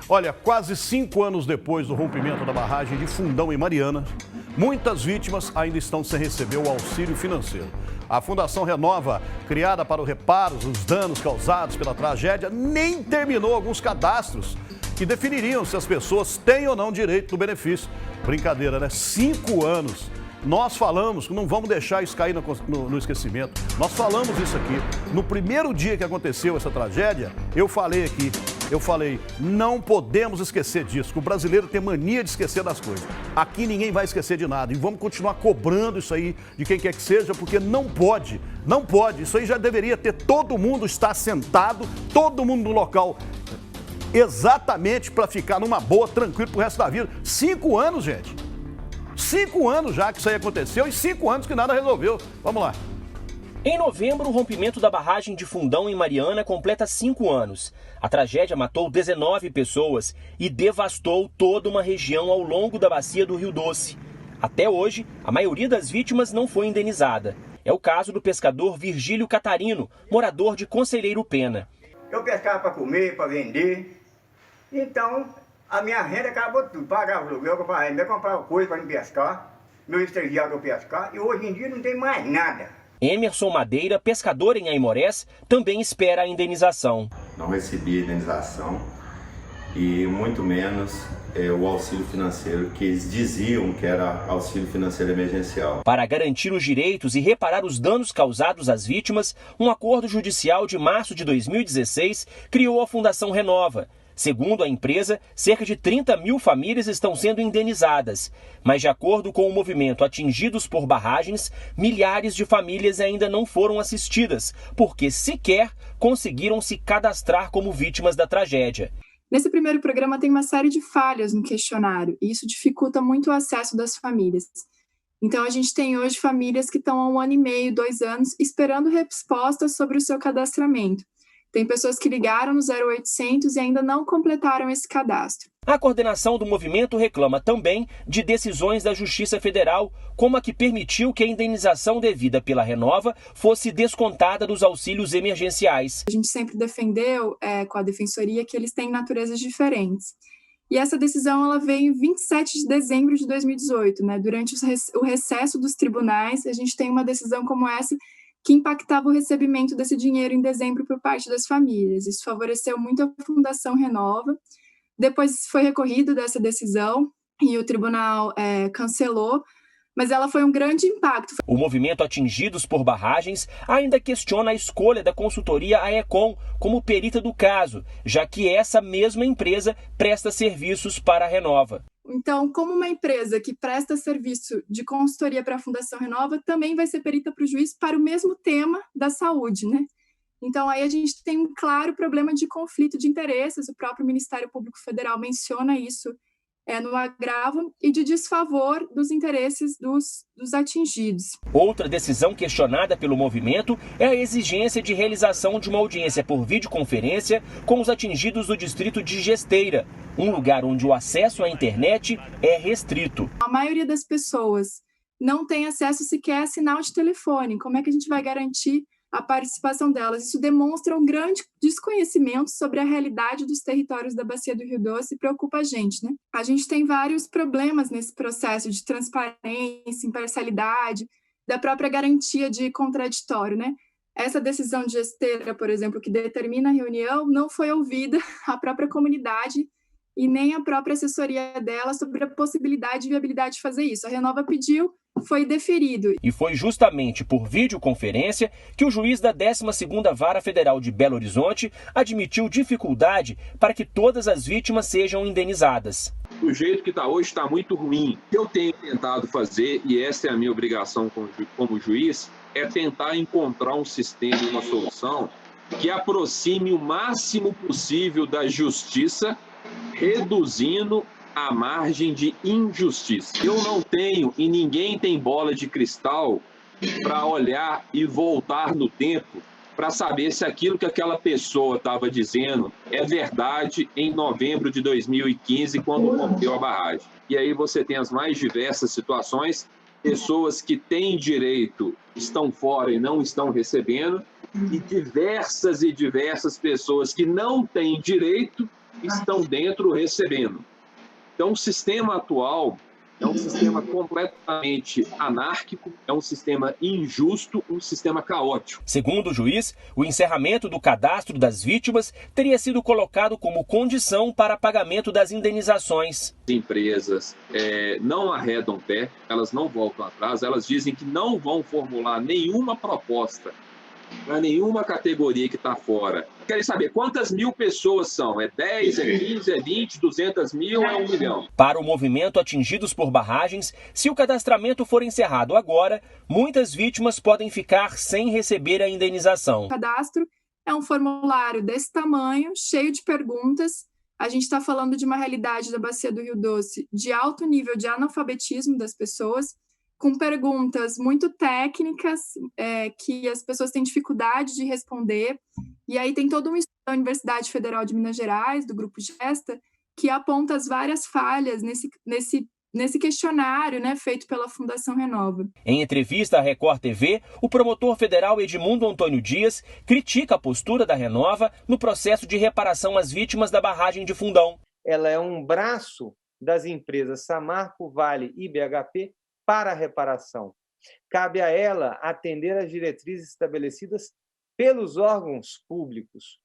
Olha, quase 5 anos depois do rompimento da barragem de Fundão em Mariana, muitas vítimas ainda estão sem receber o auxílio financeiro. A Fundação Renova, criada para o reparo dos danos causados pela tragédia, nem terminou alguns cadastros que definiriam se as pessoas têm ou não direito do benefício. Brincadeira, né? 5 anos. Nós falamos que não vamos deixar isso cair no esquecimento. Nós falamos isso aqui. No primeiro dia que aconteceu essa tragédia, eu falei, não podemos esquecer disso, que o brasileiro tem mania de esquecer das coisas. Aqui ninguém vai esquecer de nada e vamos continuar cobrando isso aí de quem quer que seja, porque não pode. Isso aí já deveria ter todo mundo estar sentado, todo mundo no local, exatamente para ficar numa boa, tranquilo pro resto da vida. 5 anos, gente. 5 anos já que isso aí aconteceu e 5 anos que nada resolveu. Vamos lá. Em novembro, o rompimento da barragem de Fundão em Mariana completa 5 anos. A tragédia matou 19 pessoas e devastou toda uma região ao longo da bacia do Rio Doce. Até hoje, a maioria das vítimas não foi indenizada. É o caso do pescador Virgílio Catarino, morador de Conselheiro Pena. Eu pescava para comer, para vender, então a minha renda acabou tudo. Pagava aluguel, comprava coisa para me pescar, meu estagiário eu pescar, e hoje em dia não tem mais nada. Emerson Madeira, pescador em Aimorés, também espera a indenização. Não recebi indenização e muito menos o auxílio financeiro, que eles diziam que era auxílio financeiro emergencial. Para garantir os direitos e reparar os danos causados às vítimas, um acordo judicial de março de 2016 criou a Fundação Renova. Segundo a empresa, cerca de 30 mil famílias estão sendo indenizadas. Mas, de acordo com o movimento Atingidos por Barragens, milhares de famílias ainda não foram assistidas, porque sequer conseguiram se cadastrar como vítimas da tragédia. Nesse primeiro programa tem uma série de falhas no questionário, e isso dificulta muito o acesso das famílias. Então, a gente tem hoje famílias que estão há 1 ano e meio, 2 anos, esperando respostas sobre o seu cadastramento. Tem pessoas que ligaram no 0800 e ainda não completaram esse cadastro. A coordenação do movimento reclama também de decisões da Justiça Federal, como a que permitiu que a indenização devida pela Renova fosse descontada dos auxílios emergenciais. A gente sempre defendeu com a Defensoria que eles têm naturezas diferentes. E essa decisão ela veio em 27 de dezembro de 2018. Durante o recesso dos tribunais, a gente tem uma decisão como essa que impactava o recebimento desse dinheiro em dezembro por parte das famílias. Isso favoreceu muito a Fundação Renova. Depois foi recorrido dessa decisão e o tribunal cancelou, mas ela foi um grande impacto. O movimento Atingidos por Barragens ainda questiona a escolha da consultoria AECOM como perita do caso, já que essa mesma empresa presta serviços para a Renova. Então, como uma empresa que presta serviço de consultoria para a Fundação Renova, também vai ser perita para o juiz para o mesmo tema da saúde, Então, aí a gente tem um claro problema de conflito de interesses, o próprio Ministério Público Federal menciona isso no agravo, e de desfavor dos interesses dos atingidos. Outra decisão questionada pelo movimento é a exigência de realização de uma audiência por videoconferência com os atingidos do distrito de Gesteira, um lugar onde o acesso à internet é restrito. A maioria das pessoas não tem acesso sequer a sinal de telefone. Como é que a gente vai garantir a participação delas? Isso demonstra um grande desconhecimento sobre a realidade dos territórios da Bacia do Rio Doce e preocupa a gente, A gente tem vários problemas nesse processo de transparência, imparcialidade, da própria garantia de contraditório, Essa decisão de Gesteira, por exemplo, que determina a reunião, não foi ouvida a própria comunidade e nem a própria assessoria dela sobre a possibilidade e viabilidade de fazer isso. A Renova pediu, foi deferido. E foi justamente por videoconferência que o juiz da 12ª Vara Federal de Belo Horizonte admitiu dificuldade para que todas as vítimas sejam indenizadas. O jeito que está hoje está muito ruim. O que eu tenho tentado fazer, e essa é a minha obrigação como juiz, é tentar encontrar um sistema e uma solução que aproxime o máximo possível da justiça, reduzindo a margem de injustiça. Eu não tenho e ninguém tem bola de cristal para olhar e voltar no tempo para saber se aquilo que aquela pessoa estava dizendo é verdade em novembro de 2015, quando rompeu a barragem. E aí você tem as mais diversas situações, pessoas que têm direito estão fora e não estão recebendo, e diversas pessoas que não têm direito estão dentro recebendo. Então, o sistema atual é um sistema completamente anárquico, é um sistema injusto, um sistema caótico. Segundo o juiz, o encerramento do cadastro das vítimas teria sido colocado como condição para pagamento das indenizações. As empresas não arredam pé, elas não voltam atrás, elas dizem que não vão formular nenhuma proposta para nenhuma categoria que está fora. Querem saber quantas mil pessoas são? É 10, é 15, é 20, 200 mil, é 1 milhão? Para o movimento atingidos por barragens, se o cadastramento for encerrado agora, muitas vítimas podem ficar sem receber a indenização. O cadastro é um formulário desse tamanho, cheio de perguntas. A gente está falando de uma realidade da Bacia do Rio Doce de alto nível de analfabetismo das pessoas, com perguntas muito técnicas que as pessoas têm dificuldade de responder. E aí tem todo um estudo da Universidade Federal de Minas Gerais, do Grupo Gesta, que aponta as várias falhas nesse questionário, né, feito pela Fundação Renova. Em entrevista à Record TV, o promotor federal Edmundo Antônio Dias critica a postura da Renova no processo de reparação às vítimas da barragem de Fundão. Ela é um braço das empresas Samarco, Vale e BHP para a reparação. Cabe a ela atender às diretrizes estabelecidas pelos órgãos públicos,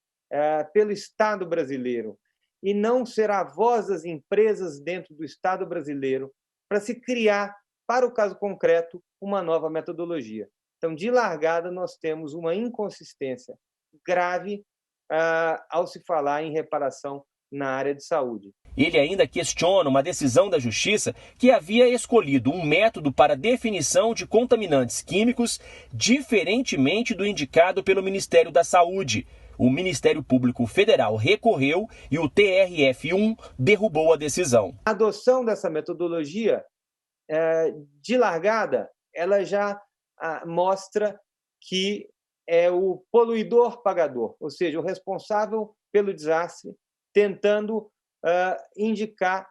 pelo Estado brasileiro, e não ser a voz das empresas dentro do Estado brasileiro para se criar, para o caso concreto, uma nova metodologia. Então, de largada, nós temos uma inconsistência grave ao se falar em reparação na área de saúde. Ele ainda questiona uma decisão da Justiça que havia escolhido um método para definição de contaminantes químicos diferentemente do indicado pelo Ministério da Saúde. O Ministério Público Federal recorreu e o TRF1 derrubou a decisão. A adoção dessa metodologia, de largada, ela já mostra que é o poluidor pagador, ou seja, o responsável pelo desastre, tentando indicar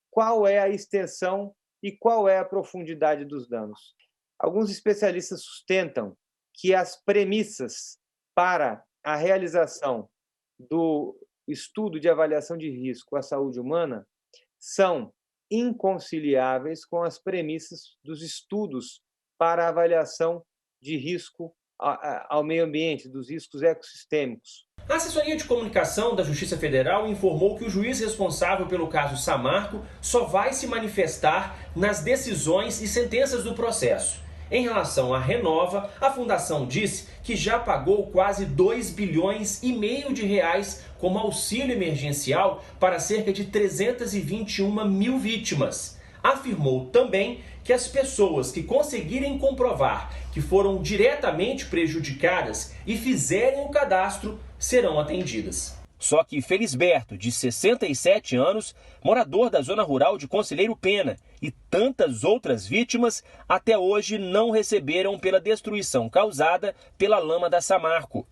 qual é a extensão e qual é a profundidade dos danos. Alguns especialistas sustentam que as premissas para a realização do estudo de avaliação de risco à saúde humana são inconciliáveis com as premissas dos estudos para a avaliação de risco ao meio ambiente, dos riscos ecossistêmicos. A assessoria de comunicação da Justiça Federal informou que o juiz responsável pelo caso Samarco só vai se manifestar nas decisões e sentenças do processo. Em relação à Renova, a Fundação disse que já pagou quase 2,5 bilhões de reais como auxílio emergencial para cerca de 321 mil vítimas. Afirmou também que as pessoas que conseguirem comprovar que foram diretamente prejudicadas e fizerem o cadastro serão atendidas. Só que Felisberto, de 67 anos, morador da zona rural de Conselheiro Pena, e tantas outras vítimas até hoje não receberam pela destruição causada pela lama da Samarco.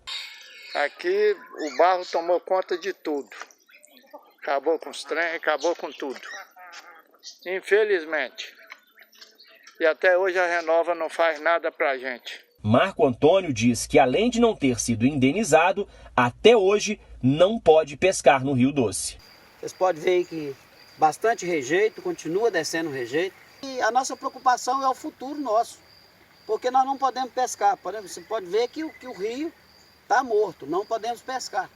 Aqui o barro tomou conta de tudo. Acabou com os trens, acabou com tudo. Infelizmente. E até hoje a Renova não faz nada pra gente. Marco Antônio diz que, além de não ter sido indenizado, até hoje não pode pescar no Rio Doce. Vocês podem ver que bastante rejeito, continua descendo rejeito. E a nossa preocupação é o futuro nosso, porque nós não podemos pescar. Você pode ver que o rio está morto, não podemos pescar.